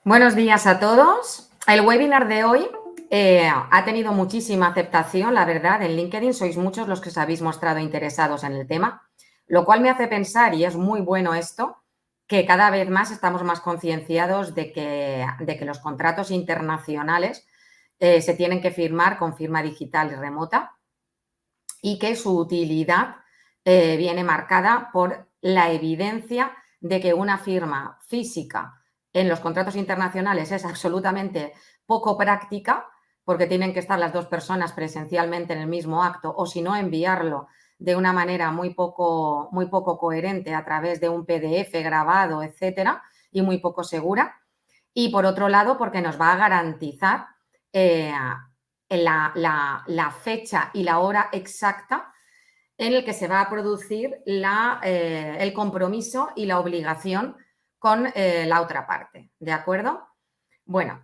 Buenos días a todos. El webinar de hoy ha tenido muchísima aceptación, la verdad, en LinkedIn. Sois muchos los que os habéis mostrado interesados en el tema, lo cual me hace pensar, y es muy bueno esto, que cada vez más estamos más concienciados de que los contratos internacionales se tienen que firmar con firma digital y remota y que su utilidad viene marcada por la evidencia de que una firma física en los contratos internacionales es absolutamente poco práctica, porque tienen que estar las dos personas presencialmente en el mismo acto, o si no, enviarlo de una manera muy poco coherente a través de un PDF grabado, etcétera, y muy poco segura. Y por otro lado, porque nos va a garantizar la fecha y la hora exacta en el que se va a producir el compromiso y la obligación con la otra parte, ¿de acuerdo? Bueno,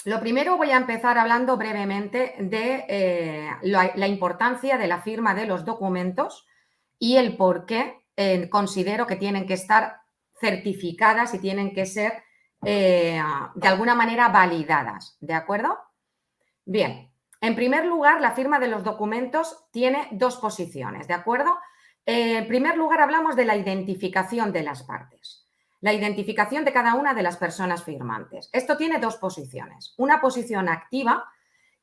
lo primero voy a empezar hablando brevemente de la importancia de la firma de los documentos y el por qué considero que tienen que estar certificadas y tienen que ser de alguna manera validadas, ¿de acuerdo? Bien, en primer lugar, la firma de los documentos tiene dos posiciones, ¿de acuerdo? En primer lugar, hablamos de la identificación de las partes, la identificación de cada una de las personas firmantes. Esto tiene dos posiciones. Una posición activa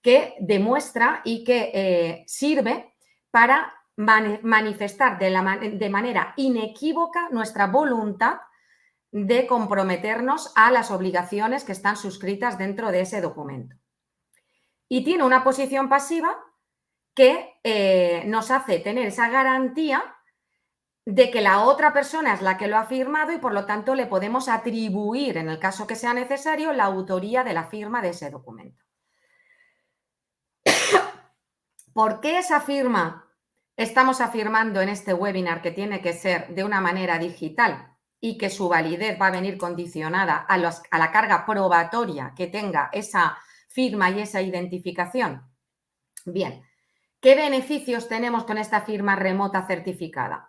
que demuestra y que sirve para manifestar de manera inequívoca nuestra voluntad de comprometernos a las obligaciones que están suscritas dentro de ese documento. Y tiene una posición pasiva que nos hace tener esa garantía de que la otra persona es la que lo ha firmado y por lo tanto le podemos atribuir, en el caso que sea necesario, la autoría de la firma de ese documento. ¿Por qué esa firma estamos afirmando en este webinar que tiene que ser de una manera digital y que su validez va a venir condicionada a la carga probatoria que tenga esa firma y esa identificación? Bien, ¿qué beneficios tenemos con esta firma remota certificada?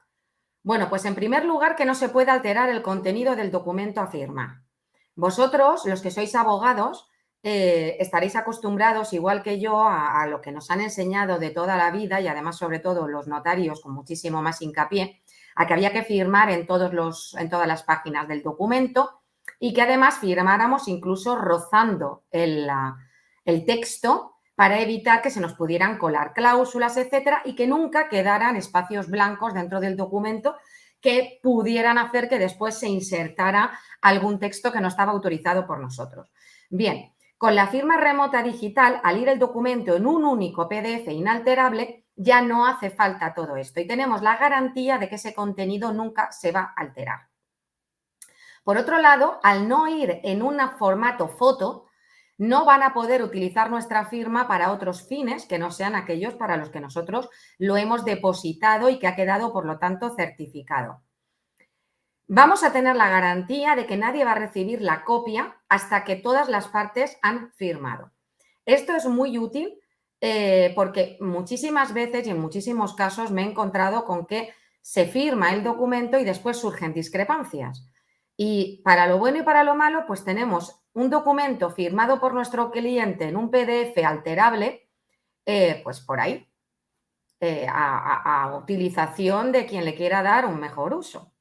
Bueno, pues en primer lugar que no se puede alterar el contenido del documento a firmar. Vosotros, los que sois abogados, estaréis acostumbrados, igual que yo, a lo que nos han enseñado de toda la vida y además, sobre todo, los notarios con muchísimo más hincapié, a que había que firmar en todas las páginas del documento y que además firmáramos incluso rozando el texto para evitar que se nos pudieran colar cláusulas, etcétera, y que nunca quedaran espacios blancos dentro del documento que pudieran hacer que después se insertara algún texto que no estaba autorizado por nosotros. Bien, con la firma remota digital, al ir el documento en un único PDF inalterable, ya no hace falta todo esto y tenemos la garantía de que ese contenido nunca se va a alterar. Por otro lado, al no ir en un formato foto, no van a poder utilizar nuestra firma para otros fines que no sean aquellos para los que nosotros lo hemos depositado y que ha quedado, por lo tanto, certificado. Vamos a tener la garantía de que nadie va a recibir la copia hasta que todas las partes han firmado. Esto es muy útil porque muchísimas veces y en muchísimos casos me he encontrado con que se firma el documento y después surgen discrepancias. Y para lo bueno y para lo malo, pues tenemos un documento firmado por nuestro cliente en un PDF alterable, pues por ahí, a utilización de quien le quiera dar un mejor uso.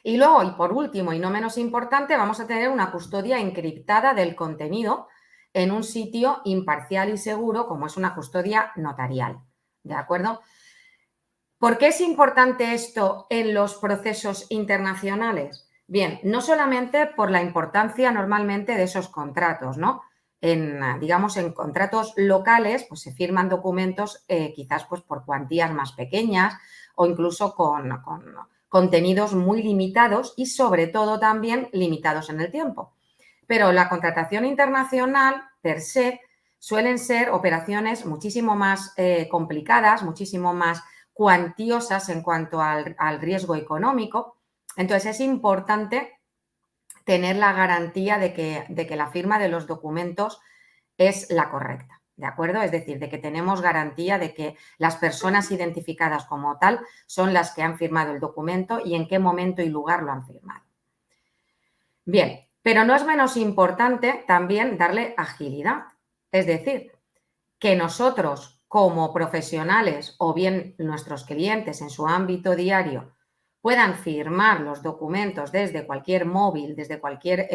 Y luego, y por último, y no menos importante, vamos a tener una custodia encriptada del contenido en un sitio imparcial y seguro, como es una custodia notarial. ¿De acuerdo? ¿Por qué es importante esto en los procesos internacionales? Bien, no solamente por la importancia normalmente de esos contratos, ¿no? Digamos, en contratos locales, pues se firman documentos quizás pues, por cuantías más pequeñas o incluso con contenidos muy limitados y sobre todo también limitados en el tiempo. Pero la contratación internacional, per se, suelen ser operaciones muchísimo más complicadas, muchísimo más cuantiosas en cuanto al riesgo económico. Entonces, es importante tener la garantía de que la firma de los documentos es la correcta, ¿de acuerdo? Es decir, de que tenemos garantía de que las personas identificadas como tal son las que han firmado el documento y en qué momento y lugar lo han firmado. Bien, pero no es menos importante también darle agilidad. Es decir, que nosotros como profesionales o bien nuestros clientes en su ámbito diario puedan firmar los documentos desde cualquier móvil, desde cualquier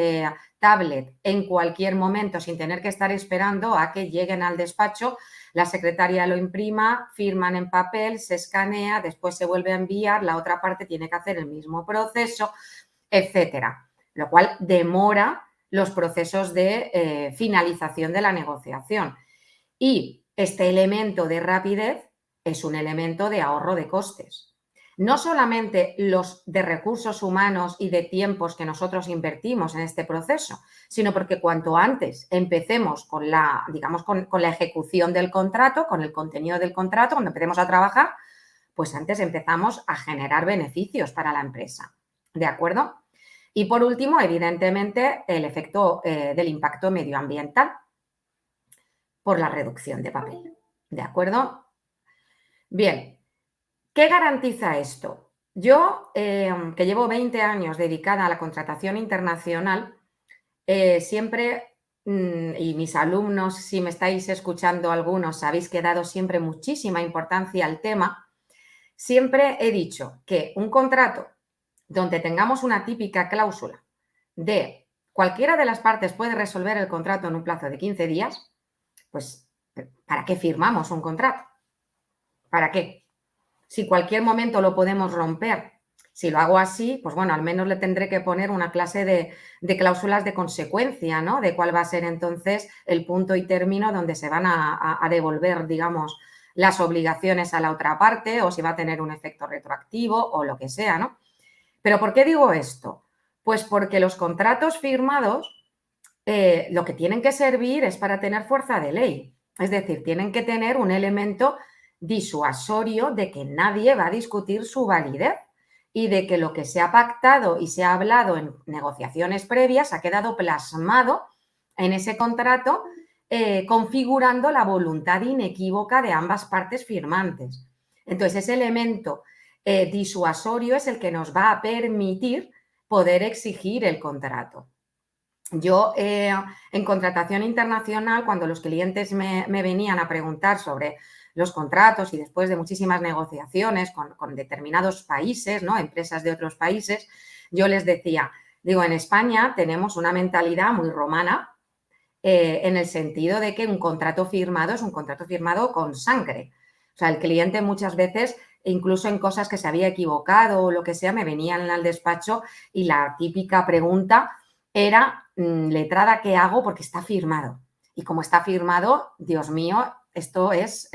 tablet, en cualquier momento, sin tener que estar esperando a que lleguen al despacho, la secretaria lo imprima, firman en papel, se escanea, después se vuelve a enviar, la otra parte tiene que hacer el mismo proceso, etcétera, lo cual demora los procesos de finalización de la negociación. Y este elemento de rapidez es un elemento de ahorro de costes. No solamente los de recursos humanos y de tiempos que nosotros invertimos en este proceso, sino porque cuanto antes empecemos con la, digamos, con la ejecución del contrato, con el contenido del contrato, cuando empecemos a trabajar, pues antes empezamos a generar beneficios para la empresa. ¿De acuerdo? Y por último, evidentemente, el efecto del impacto medioambiental por la reducción de papel. ¿De acuerdo? Bien, ¿qué garantiza esto? Yo, que llevo 20 años dedicada a la contratación internacional, siempre, y mis alumnos, si me estáis escuchando algunos, habéis dado siempre muchísima importancia al tema, siempre he dicho que un contrato donde tengamos una típica cláusula de cualquiera de las partes puede resolver el contrato en un plazo de 15 días, pues, ¿para qué firmamos un contrato? ¿Para qué? Si cualquier momento lo podemos romper. Si lo hago así, pues bueno, al menos le tendré que poner una clase de cláusulas de consecuencia, ¿no? De cuál va a ser entonces el punto y término donde se van a devolver, digamos, las obligaciones a la otra parte o si va a tener un efecto retroactivo o lo que sea, ¿no? ¿Pero por qué digo esto? Pues porque los contratos firmados lo que tienen que servir es para tener fuerza de ley. Es decir, tienen que tener un elemento disuasorio de que nadie va a discutir su validez y de que lo que se ha pactado y se ha hablado en negociaciones previas ha quedado plasmado en ese contrato, configurando la voluntad inequívoca de ambas partes firmantes. Entonces, ese elemento disuasorio es el que nos va a permitir poder exigir el contrato. Yo, en contratación internacional, cuando los clientes me venían a preguntar sobre los contratos y después de muchísimas negociaciones con determinados países, ¿no? Empresas de otros países, yo les decía, digo, en España tenemos una mentalidad muy romana, en el sentido de que un contrato firmado es un contrato firmado con sangre. O sea, el cliente muchas veces, incluso en cosas que se había equivocado o lo que sea, me venían al despacho y la típica pregunta era, letrada, ¿qué hago? Porque está firmado. Y como está firmado, Dios mío, esto es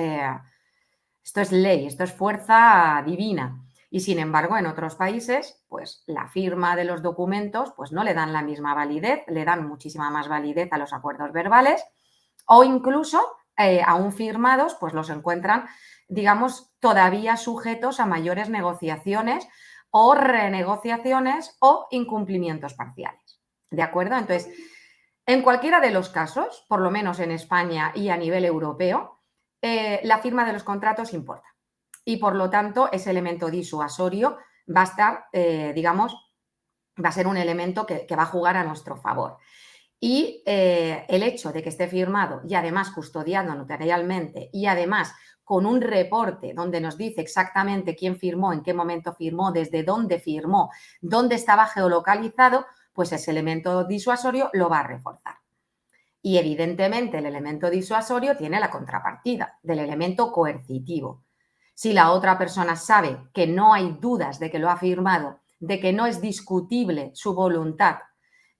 ley, esto es fuerza divina. Y sin embargo, en otros países, pues la firma de los documentos, pues no le dan la misma validez, le dan muchísima más validez a los acuerdos verbales o incluso, aún firmados, pues los encuentran, digamos, todavía sujetos a mayores negociaciones o renegociaciones o incumplimientos parciales. ¿De acuerdo? Entonces, en cualquiera de los casos, por lo menos en España y a nivel europeo, la firma de los contratos importa. Y por lo tanto, ese elemento disuasorio va a estar, digamos, va a ser un elemento que va a jugar a nuestro favor. Y el hecho de que esté firmado y además custodiado notarialmente y además con un reporte donde nos dice exactamente quién firmó, en qué momento firmó, desde dónde firmó, dónde estaba geolocalizado, pues ese elemento disuasorio lo va a reforzar. Y evidentemente el elemento disuasorio tiene la contrapartida del elemento coercitivo. Si la otra persona sabe que no hay dudas de que lo ha firmado, de que no es discutible su voluntad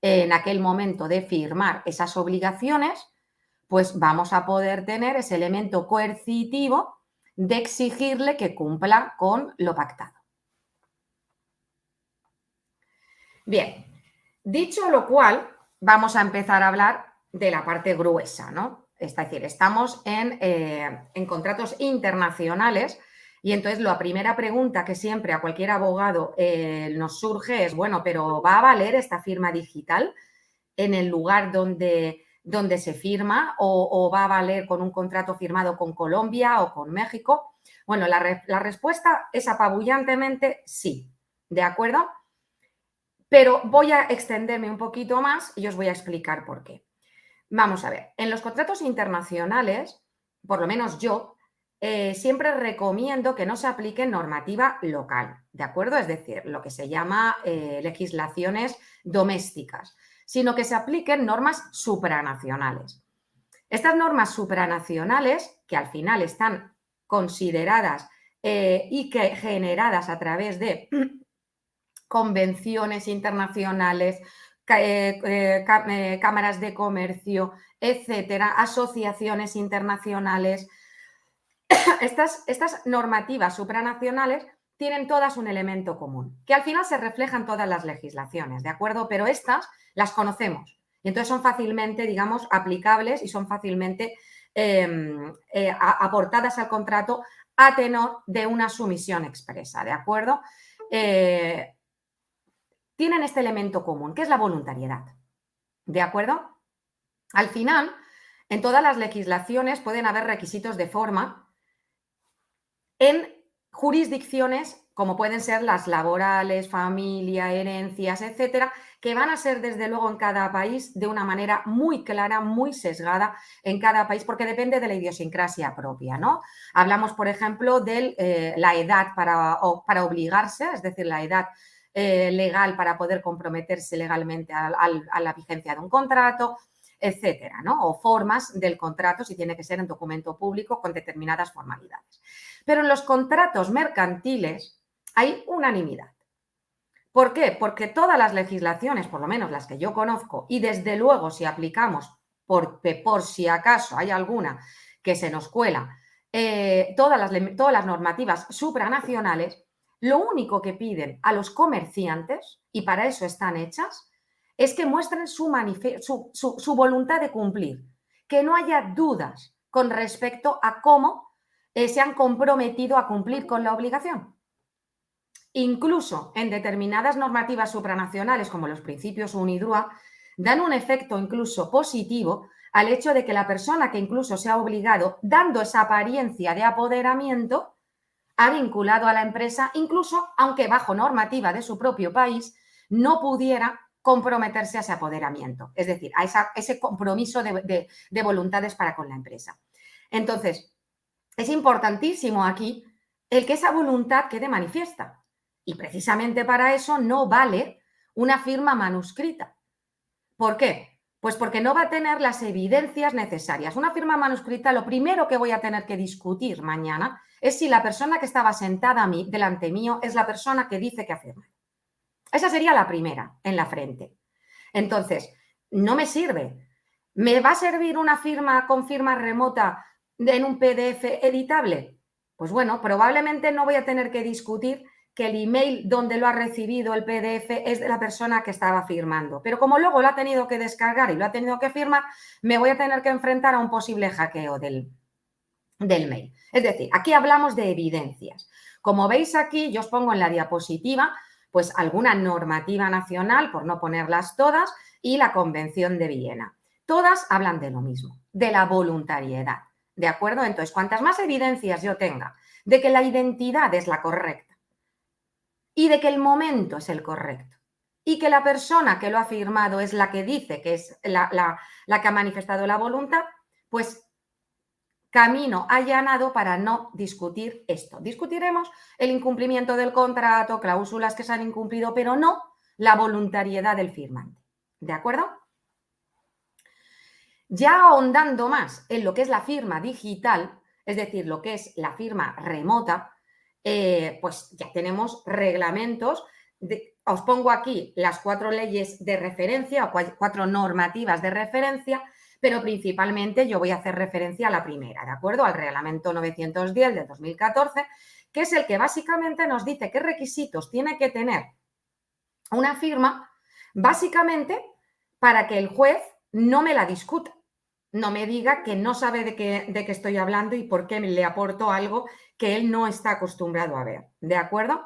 en aquel momento de firmar esas obligaciones, pues vamos a poder tener ese elemento coercitivo de exigirle que cumpla con lo pactado. Bien, dicho lo cual, vamos a empezar a hablar de la parte gruesa, ¿no? Es decir, estamos en contratos internacionales y entonces la primera pregunta que siempre a cualquier abogado nos surge es, bueno, pero ¿va a valer esta firma digital en el lugar donde se firma o va a valer con un contrato firmado con Colombia o con México? Bueno, la respuesta es apabullantemente sí, ¿de acuerdo? Pero voy a extenderme un poquito más y os voy a explicar por qué. Vamos a ver, en los contratos internacionales, por lo menos yo, siempre recomiendo que no se aplique normativa local, ¿de acuerdo? Es decir, lo que se llama legislaciones domésticas, sino que se apliquen normas supranacionales. Estas normas supranacionales, que al final están consideradas y que generadas a través de convenciones internacionales, cámaras de comercio, etcétera, asociaciones internacionales. Estas normativas supranacionales tienen todas un elemento común, que al final se refleja en todas las legislaciones, ¿de acuerdo? Pero estas las conocemos y entonces son fácilmente, digamos, aplicables y son fácilmente aportadas al contrato a tenor de una sumisión expresa, ¿de acuerdo? Tienen este elemento común, que es la voluntariedad, ¿de acuerdo? Al final, en todas las legislaciones pueden haber requisitos de forma en jurisdicciones como pueden ser las laborales, familia, herencias, etcétera, que van a ser desde luego en cada país de una manera muy clara, muy sesgada en cada país, porque depende de la idiosincrasia propia, ¿no? Hablamos, por ejemplo, de la edad para obligarse, es decir, la edad legal para poder comprometerse legalmente a la vigencia de un contrato, etcétera, ¿no? O formas del contrato, si tiene que ser en documento público con determinadas formalidades. Pero en los contratos mercantiles hay unanimidad. ¿Por qué? Porque todas las legislaciones, por lo menos las que yo conozco, y desde luego si aplicamos, por si acaso hay alguna que se nos cuela, todas las normativas supranacionales, lo único que piden a los comerciantes, y para eso están hechas, es que muestren su voluntad de cumplir, que no haya dudas con respecto a cómo se han comprometido a cumplir con la obligación. Incluso en determinadas normativas supranacionales, como los principios UNIDROIT, dan un efecto incluso positivo al hecho de que la persona que incluso se ha obligado, dando esa apariencia de apoderamiento, ha vinculado a la empresa, incluso aunque bajo normativa de su propio país no pudiera comprometerse a ese apoderamiento, es decir, a ese compromiso de voluntades para con la empresa. Entonces, es importantísimo aquí el que esa voluntad quede manifiesta. Y precisamente para eso no vale una firma manuscrita. ¿Por qué? Pues porque no va a tener las evidencias necesarias. Una firma manuscrita, lo primero que voy a tener que discutir mañana es si la persona que estaba sentada delante mío es la persona que dice que ha firmado. Esa sería la primera, en la frente. Entonces, no me sirve. ¿Me va a servir una firma con firma remota en un PDF editable? Pues bueno, probablemente no voy a tener que discutir que el email donde lo ha recibido el PDF es de la persona que estaba firmando. Pero como luego lo ha tenido que descargar y lo ha tenido que firmar, me voy a tener que enfrentar a un posible hackeo del mail. Es decir, aquí hablamos de evidencias. Como veis aquí, yo os pongo en la diapositiva pues alguna normativa nacional, por no ponerlas todas, y la Convención de Viena. Todas hablan de lo mismo, de la voluntariedad, ¿de acuerdo? Entonces, cuantas más evidencias yo tenga de que la identidad es la correcta y de que el momento es el correcto y que la persona que lo ha firmado es la que dice que es la que ha manifestado la voluntad, pues camino allanado para no discutir esto. Discutiremos el incumplimiento del contrato, cláusulas que se han incumplido, pero no la voluntariedad del firmante. ¿De acuerdo? Ya ahondando más en lo que es la firma digital, es decir, lo que es la firma remota, pues ya tenemos reglamentos. Os pongo aquí las 4 leyes de referencia o 4 normativas de referencia, pero principalmente yo voy a hacer referencia a la primera, ¿de acuerdo? Al Reglamento 910 de 2014, que es el que básicamente nos dice qué requisitos tiene que tener una firma, básicamente para que el juez no me la discuta, no me diga que no sabe de qué estoy hablando y por qué le aporto algo que él no está acostumbrado a ver, ¿de acuerdo?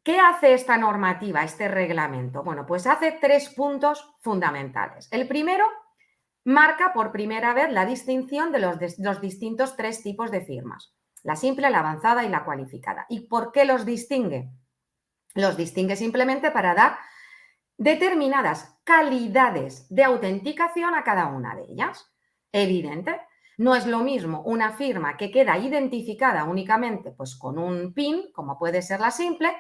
¿Qué hace esta normativa, este reglamento? Bueno, pues hace 3 puntos fundamentales. El primero, marca por primera vez la distinción de los distintos 3 tipos de firmas, la simple, la avanzada y la cualificada. ¿Y por qué los distingue? Los distingue simplemente para dar determinadas calidades de autenticación a cada una de ellas. Evidente. No es lo mismo una firma que queda identificada únicamente pues, con un PIN, como puede ser la simple,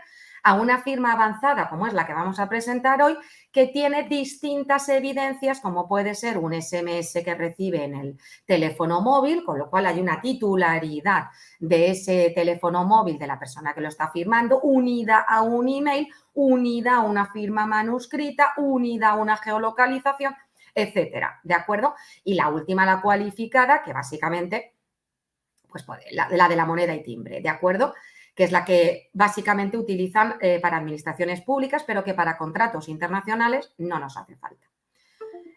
a una firma avanzada como es la que vamos a presentar hoy, que tiene distintas evidencias, como puede ser un SMS que recibe en el teléfono móvil, con lo cual hay una titularidad de ese teléfono móvil de la persona que lo está firmando, unida a un email, unida a una firma manuscrita, unida a una geolocalización, etcétera, ¿de acuerdo? Y la última, la cualificada, que básicamente, pues la de la moneda y timbre, ¿de acuerdo? Que es la que básicamente utilizan para administraciones públicas, pero que para contratos internacionales no nos hace falta.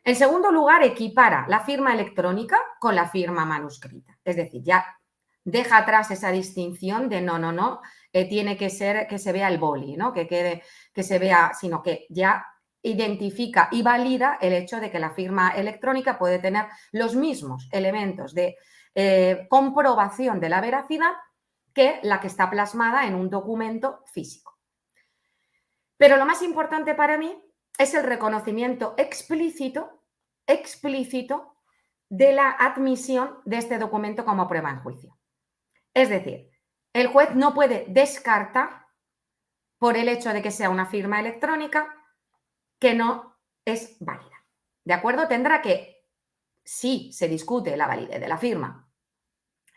En segundo lugar, equipara la firma electrónica con la firma manuscrita. Es decir, ya deja atrás esa distinción de no, tiene que ser que se vea el boli, ¿no? Que se vea, sino que ya identifica y valida el hecho de que la firma electrónica puede tener los mismos elementos de comprobación de la veracidad que la que está plasmada en un documento físico. Pero lo más importante para mí es el reconocimiento explícito de la admisión de este documento como prueba en juicio. Es decir, el juez no puede descartar por el hecho de que sea una firma electrónica que no es válida. ¿De acuerdo? Tendrá que, si se discute la validez de la firma,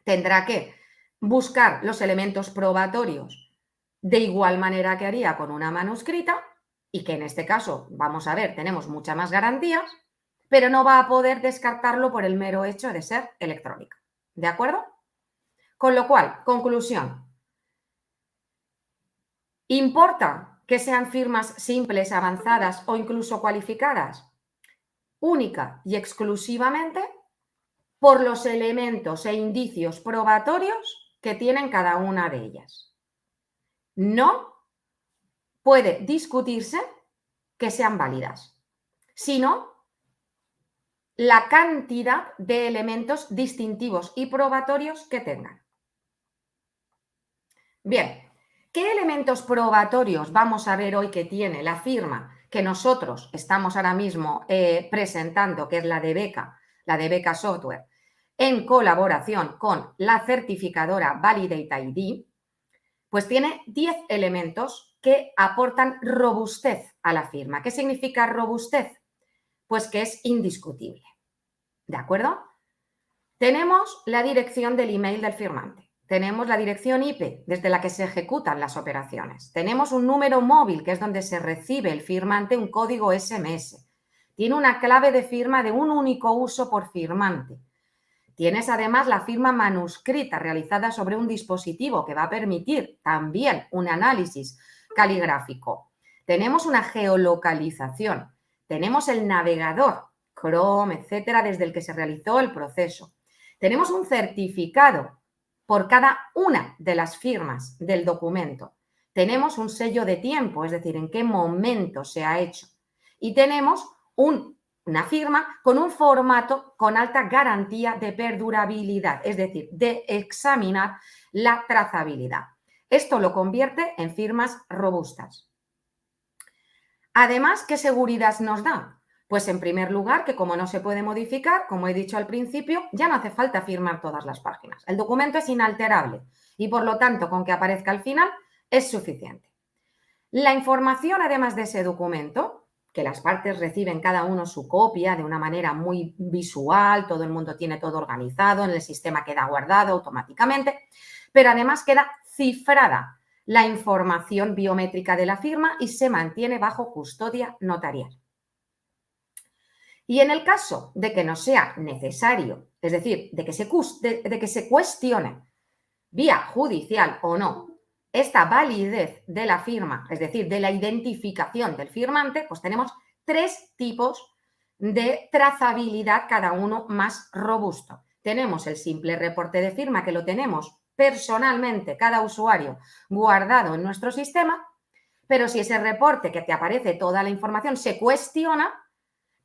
tendrá que buscar los elementos probatorios de igual manera que haría con una manuscrita y que en este caso, vamos a ver, tenemos muchas más garantías, pero no va a poder descartarlo por el mero hecho de ser electrónica. ¿De acuerdo? Con lo cual, conclusión, ¿importa que sean firmas simples, avanzadas o incluso cualificadas? Única y exclusivamente por los elementos e indicios probatorios que tienen cada una de ellas. No puede discutirse que sean válidas, sino la cantidad de elementos distintivos y probatorios que tengan. Bien, ¿qué elementos probatorios vamos a ver hoy que tiene la firma que nosotros estamos ahora mismo presentando, que es la de Beca Software, en colaboración con la certificadora Validate ID? Pues tiene 10 elementos que aportan robustez a la firma. ¿Qué significa robustez? Pues que es indiscutible. ¿De acuerdo? Tenemos la dirección del email del firmante. Tenemos la dirección IP desde la que se ejecutan las operaciones. Tenemos un número móvil, que es donde se recibe el firmante un código SMS. Tiene una clave de firma de un único uso por firmante. Tienes además la firma manuscrita realizada sobre un dispositivo que va a permitir también un análisis caligráfico. Tenemos una geolocalización. Tenemos el navegador, Chrome, etcétera, desde el que se realizó el proceso. Tenemos un certificado por cada una de las firmas del documento. Tenemos un sello de tiempo, es decir, en qué momento se ha hecho. Y tenemos una firma con un formato con alta garantía de perdurabilidad, es decir, de examinar la trazabilidad. Esto lo convierte en firmas robustas. Además, ¿qué seguridad nos da? Pues en primer lugar, que como no se puede modificar, como he dicho al principio, ya no hace falta firmar todas las páginas. El documento es inalterable y por lo tanto, con que aparezca al final es suficiente. La información, además de ese documento, que las partes reciben cada uno su copia de una manera muy visual, todo el mundo tiene todo organizado, en el sistema queda guardado automáticamente, pero además queda cifrada la información biométrica de la firma y se mantiene bajo custodia notarial. Y en el caso de que no sea necesario, es decir, de que se cuestione vía judicial o no esta validez de la firma, es decir, de la identificación del firmante, pues tenemos 3 tipos de trazabilidad, cada uno más robusto. Tenemos el simple reporte de firma, que lo tenemos personalmente, cada usuario, guardado en nuestro sistema, pero si ese reporte que te aparece toda la información se cuestiona,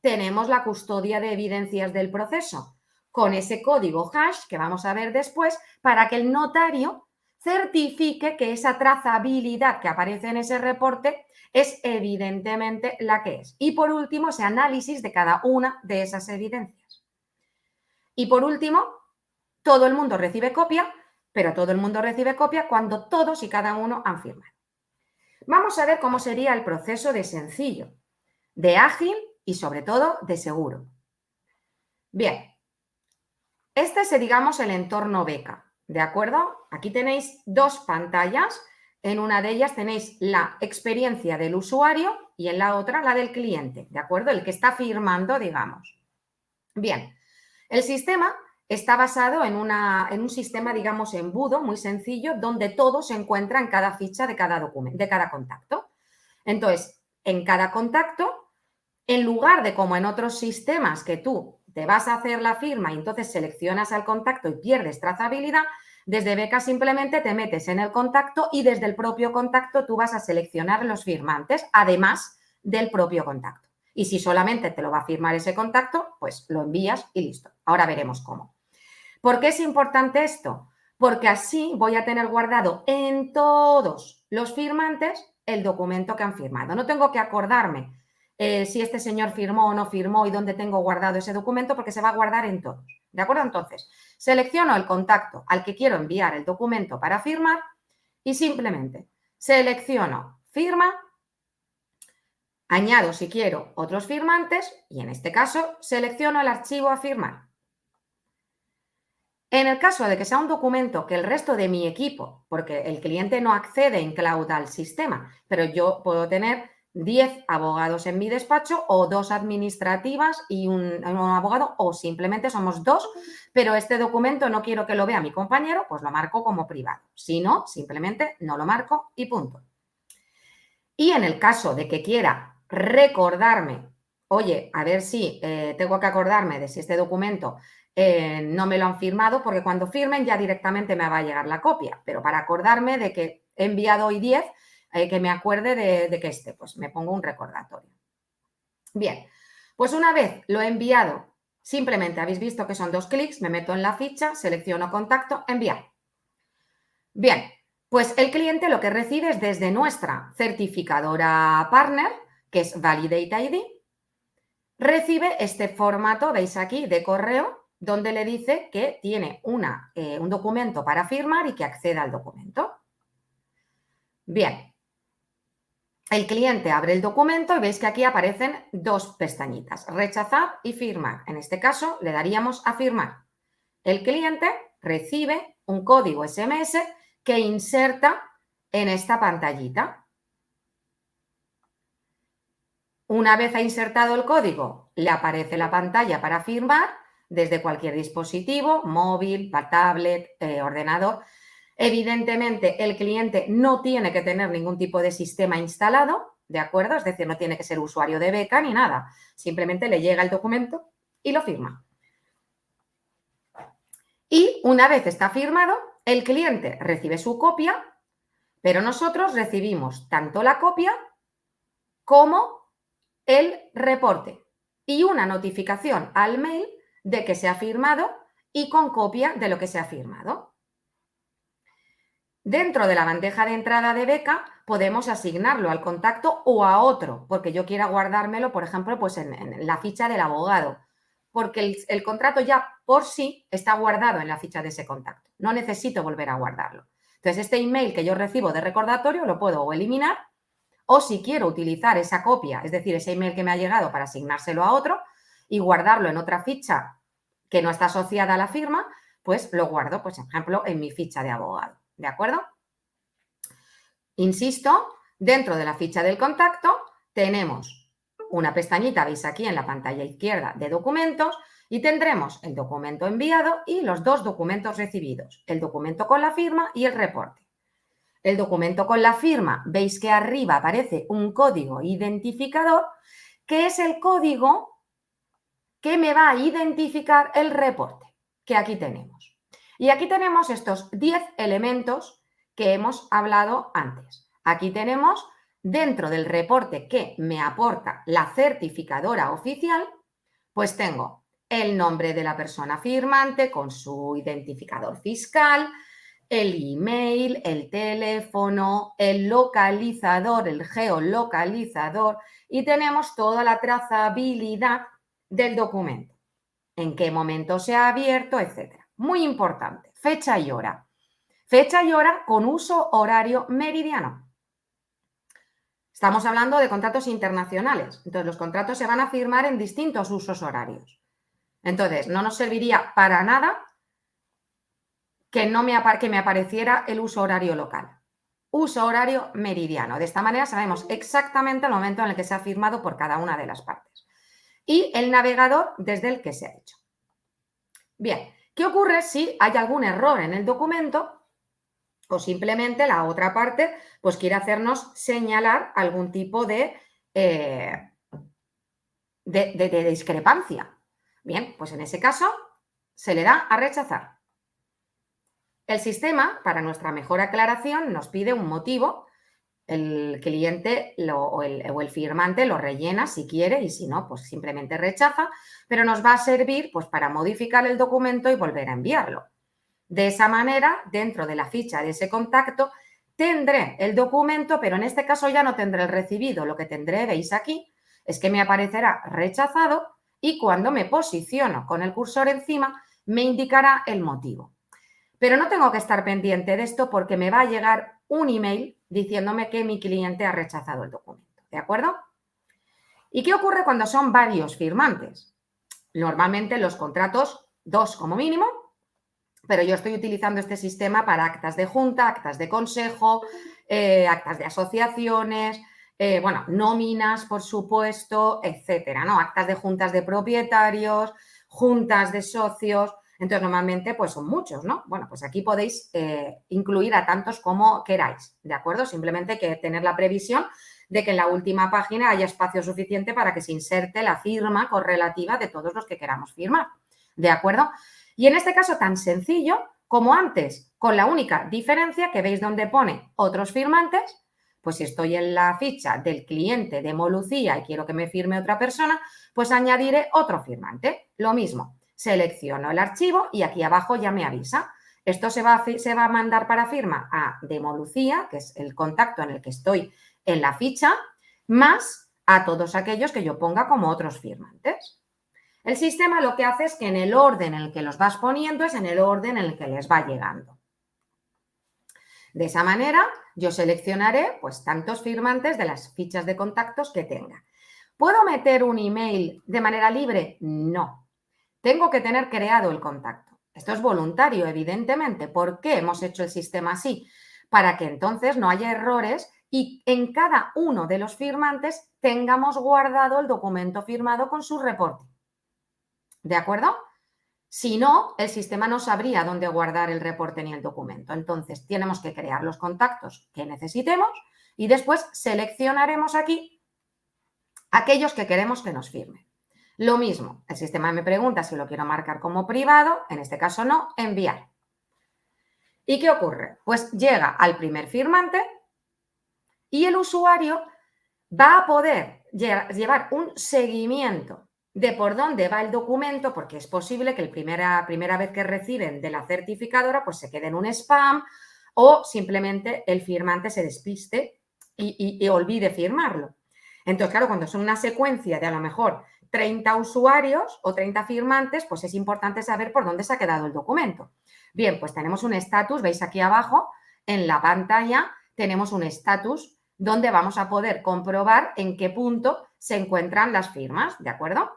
tenemos la custodia de evidencias del proceso, con ese código hash que vamos a ver después, para que el notario certifique que esa trazabilidad que aparece en ese reporte es evidentemente la que es. Y por último, ese análisis de cada una de esas evidencias. Y por último, todo el mundo recibe copia, pero todo el mundo recibe copia cuando todos y cada uno han firmado. Vamos a ver cómo sería el proceso de sencillo, de ágil y sobre todo de seguro. Bien, este es, digamos, el entorno beca, ¿de acuerdo? Aquí tenéis dos pantallas. En una de ellas tenéis la experiencia del usuario y en la otra la del cliente, ¿de acuerdo? El que está firmando, digamos. Bien, el sistema está basado en un sistema, digamos, embudo muy sencillo, donde todo se encuentra en cada ficha de cada documento, de cada contacto. Entonces, en cada contacto, en lugar de como en otros sistemas que tú te vas a hacer la firma y entonces seleccionas al contacto y pierdes trazabilidad, desde Beca simplemente te metes en el contacto y desde el propio contacto tú vas a seleccionar los firmantes, además del propio contacto. Y si solamente te lo va a firmar ese contacto, pues lo envías y listo. Ahora veremos cómo. ¿Por qué es importante esto? Porque así voy a tener guardado en todos los firmantes el documento que han firmado. No tengo que acordarme si este señor firmó o no firmó y dónde tengo guardado ese documento porque se va a guardar en todos. ¿De acuerdo? Entonces, selecciono el contacto al que quiero enviar el documento para firmar y simplemente selecciono firma, añado si quiero otros firmantes y en este caso selecciono el archivo a firmar. En el caso de que sea un documento que el resto de mi equipo, porque el cliente no accede en cloud al sistema, pero yo puedo tener 10 abogados en mi despacho o 2 administrativas y un abogado o simplemente somos 2, pero este documento no quiero que lo vea mi compañero, pues lo marco como privado. Si no, simplemente no lo marco y punto. Y en el caso de que quiera recordarme, oye, a ver si tengo que acordarme de si este documento no me lo han firmado, porque cuando firmen ya directamente me va a llegar la copia, pero para acordarme de que he enviado hoy 10, que me acuerde de que pues me pongo un recordatorio. Bien, pues una vez lo he enviado, simplemente habéis visto que son 2 clics, me meto en la ficha, selecciono contacto, enviar. Bien, pues el cliente lo que recibe es desde nuestra certificadora partner, que es Validate ID, recibe este formato, veis aquí, de correo, donde le dice que tiene un documento para firmar y que acceda al documento. Bien, el cliente abre el documento y veis que aquí aparecen 2 pestañitas, rechazar y firmar. En este caso, le daríamos a firmar. El cliente recibe un código SMS que inserta en esta pantallita. Una vez ha insertado el código, le aparece la pantalla para firmar desde cualquier dispositivo, móvil, tablet, ordenador. Evidentemente, el cliente no tiene que tener ningún tipo de sistema instalado, ¿de acuerdo? Es decir, no tiene que ser usuario de Beca ni nada. Simplemente le llega el documento y lo firma. Y una vez está firmado, el cliente recibe su copia, pero nosotros recibimos tanto la copia como el reporte y una notificación al mail de que se ha firmado y con copia de lo que se ha firmado. Dentro de la bandeja de entrada de Beca podemos asignarlo al contacto o a otro, porque yo quiera guardármelo, por ejemplo, pues en la ficha del abogado, porque el contrato ya por sí está guardado en la ficha de ese contacto. No necesito volver a guardarlo. Entonces, este email que yo recibo de recordatorio lo puedo o eliminar o si quiero utilizar esa copia, es decir, ese email que me ha llegado para asignárselo a otro y guardarlo en otra ficha que no está asociada a la firma, pues lo guardo, pues, por ejemplo, en mi ficha de abogado. ¿De acuerdo? Insisto, dentro de la ficha del contacto tenemos una pestañita, veis aquí en la pantalla izquierda, de documentos y tendremos el documento enviado y los 2 documentos recibidos, el documento con la firma y el reporte. El documento con la firma, veis que arriba aparece un código identificador, que es el código que me va a identificar el reporte, que aquí tenemos. Y aquí tenemos estos 10 elementos que hemos hablado antes. Aquí tenemos, dentro del reporte que me aporta la certificadora oficial, pues tengo el nombre de la persona firmante con su identificador fiscal, el email, el teléfono, el localizador, el geolocalizador y tenemos toda la trazabilidad del documento, en qué momento se ha abierto, etcétera. Muy importante, fecha y hora. Fecha y hora con uso horario meridiano. Estamos hablando de contratos internacionales, entonces los contratos se van a firmar en distintos usos horarios. Entonces, no nos serviría para nada que me apareciera el uso horario local. Uso horario meridiano. De esta manera sabemos exactamente el momento en el que se ha firmado por cada una de las partes. Y el navegador desde el que se ha hecho. Bien, ¿qué ocurre si hay algún error en el documento o simplemente la otra parte pues quiere hacernos señalar algún tipo de discrepancia? Bien, pues en ese caso se le da a rechazar. El sistema, para nuestra mejor aclaración, nos pide un motivo. El cliente o el firmante lo rellena si quiere y si no, pues simplemente rechaza, pero nos va a servir pues para modificar el documento y volver a enviarlo. De esa manera, dentro de la ficha de ese contacto, tendré el documento, pero en este caso ya no tendré el recibido. Lo que tendré, veis aquí, es que me aparecerá rechazado y cuando me posiciono con el cursor encima, me indicará el motivo. Pero no tengo que estar pendiente de esto porque me va a llegar un email diciéndome que mi cliente ha rechazado el documento, ¿de acuerdo? ¿Y qué ocurre cuando son varios firmantes? Normalmente los contratos, 2 como mínimo, pero yo estoy utilizando este sistema para actas de junta, actas de consejo, actas de asociaciones, bueno, nóminas, por supuesto, etcétera, ¿no? Actas de juntas de propietarios, juntas de socios. Entonces, normalmente, pues son muchos, ¿no? Bueno, pues aquí podéis incluir a tantos como queráis, ¿de acuerdo? Simplemente hay que tener la previsión de que en la última página haya espacio suficiente para que se inserte la firma correlativa de todos los que queramos firmar, ¿de acuerdo? Y en este caso tan sencillo como antes, con la única diferencia que veis donde pone otros firmantes, pues si estoy en la ficha del cliente de Molucía y quiero que me firme otra persona, pues añadiré otro firmante. Lo mismo, selecciono el archivo y aquí abajo ya me avisa. Esto se va a mandar para firma a Demolucía, que es el contacto en el que estoy en la ficha, más a todos aquellos que yo ponga como otros firmantes. El sistema lo que hace es que en el orden en el que los vas poniendo es en el orden en el que les va llegando. De esa manera, yo seleccionaré pues tantos firmantes de las fichas de contactos que tenga. ¿Puedo meter un email de manera libre? No. Tengo que tener creado el contacto. Esto es voluntario, evidentemente. ¿Por qué hemos hecho el sistema así? Para que entonces no haya errores y en cada uno de los firmantes tengamos guardado el documento firmado con su reporte. ¿De acuerdo? Si no, el sistema no sabría dónde guardar el reporte ni el documento. Entonces, tenemos que crear los contactos que necesitemos y después seleccionaremos aquí aquellos que queremos que nos firmen. Lo mismo, el sistema me pregunta si lo quiero marcar como privado, en este caso no, enviar. ¿Y qué ocurre? Pues llega al primer firmante y el usuario va a poder llevar un seguimiento de por dónde va el documento, porque es posible que la primera vez que reciben de la certificadora pues se quede en un spam o simplemente el firmante se despiste y olvide firmarlo. Entonces, claro, cuando son una secuencia de a lo mejor 30 usuarios o 30 firmantes, pues es importante saber por dónde se ha quedado el documento. Bien, pues tenemos un estatus, veis aquí abajo en la pantalla, tenemos un estatus donde vamos a poder comprobar en qué punto se encuentran las firmas, ¿de acuerdo?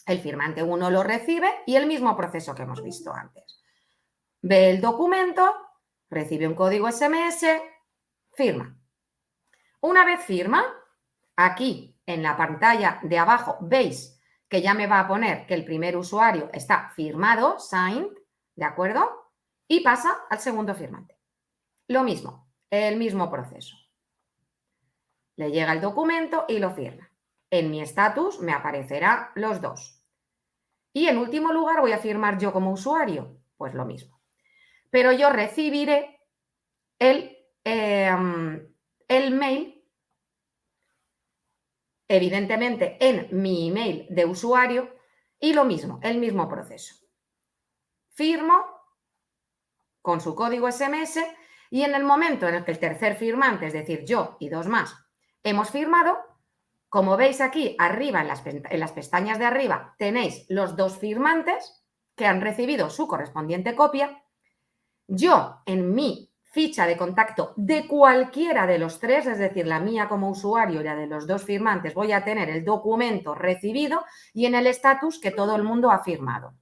El firmante 1 lo recibe y el mismo proceso que hemos visto antes. Ve el documento, recibe un código SMS, firma. Una vez firma, aquí en la pantalla de abajo veis que ya me va a poner que el primer usuario está firmado, signed, ¿de acuerdo? Y pasa al segundo firmante. Lo mismo, el mismo proceso. Le llega el documento y lo firma. En mi estatus me aparecerán los dos. Y en último lugar voy a firmar yo como usuario, pues lo mismo. Pero yo recibiré el mail, evidentemente en mi email de usuario y lo mismo, el mismo proceso. Firmo con su código SMS y en el momento en el que el tercer firmante, es decir, yo y dos más, hemos firmado, como veis aquí arriba en las pestañas de arriba tenéis los dos firmantes que han recibido su correspondiente copia. Yo en mi ficha de contacto de cualquiera de los tres, es decir, la mía como usuario y la de los dos firmantes, voy a tener el documento recibido y en el estatus que todo el mundo ha firmado.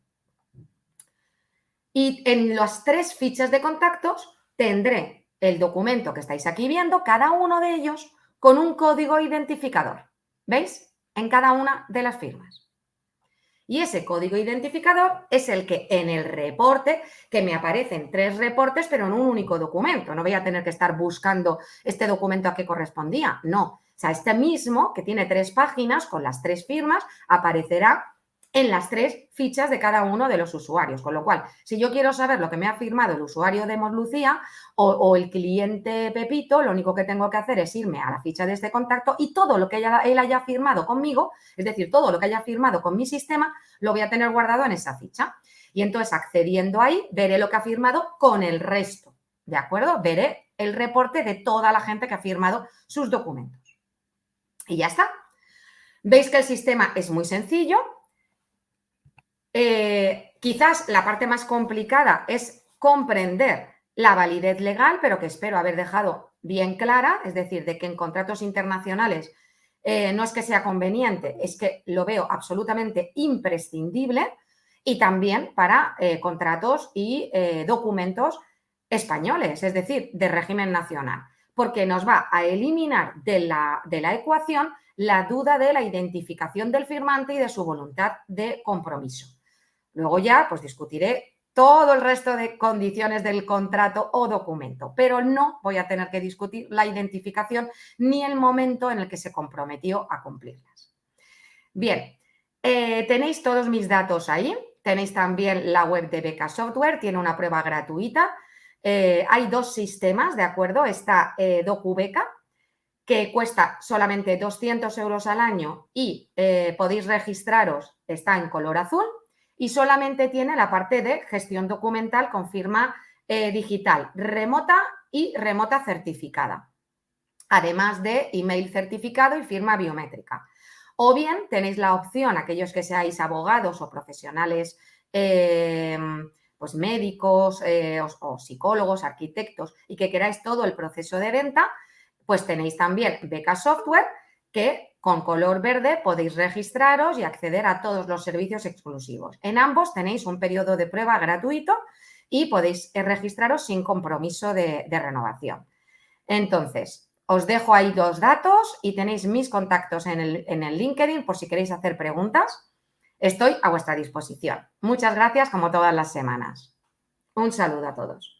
Y en las tres fichas de contactos tendré el documento que estáis aquí viendo, cada uno de ellos con un código identificador. ¿Veis? En cada una de las firmas. Y ese código identificador es el que en el reporte, que me aparecen 3 reportes, pero en un único documento. No voy a tener que estar buscando este documento a qué correspondía. No. O sea, este mismo, que tiene 3 páginas con las 3 firmas, aparecerá en las 3 fichas de cada uno de los usuarios. Con lo cual, si yo quiero saber lo que me ha firmado el usuario de Lucía o el cliente Pepito, lo único que tengo que hacer es irme a la ficha de este contacto y todo lo que él haya firmado conmigo, es decir, todo lo que haya firmado con mi sistema, lo voy a tener guardado en esa ficha. Y entonces, accediendo ahí, veré lo que ha firmado con el resto, ¿de acuerdo? Veré el reporte de toda la gente que ha firmado sus documentos. Y ya está. Veis que el sistema es muy sencillo. Quizás la parte más complicada es comprender la validez legal, pero que espero haber dejado bien clara, es decir, de que en contratos internacionales no es que sea conveniente, es que lo veo absolutamente imprescindible y también para contratos y documentos españoles, es decir, de régimen nacional, porque nos va a eliminar de la ecuación la duda de la identificación del firmante y de su voluntad de compromiso. Luego ya pues discutiré todo el resto de condiciones del contrato o documento, pero no voy a tener que discutir la identificación ni el momento en el que se comprometió a cumplirlas. Bien, tenéis todos mis datos ahí, tenéis también la web de Beca Software, tiene una prueba gratuita. Hay 2 sistemas, ¿de acuerdo? Está DocuBeca, que cuesta solamente 200 euros al año y podéis registraros, está en color azul y solamente tiene la parte de gestión documental con firma digital, remota y remota certificada, además de email certificado y firma biométrica. O bien tenéis la opción, aquellos que seáis abogados o profesionales pues médicos o psicólogos, arquitectos y que queráis todo el proceso de venta, pues tenéis también Beca Software, que con color verde podéis registraros y acceder a todos los servicios exclusivos. En ambos tenéis un periodo de prueba gratuito y podéis registraros sin compromiso de renovación. Entonces, os dejo ahí 2 datos y tenéis mis contactos en el LinkedIn por si queréis hacer preguntas. Estoy a vuestra disposición. Muchas gracias, como todas las semanas. Un saludo a todos.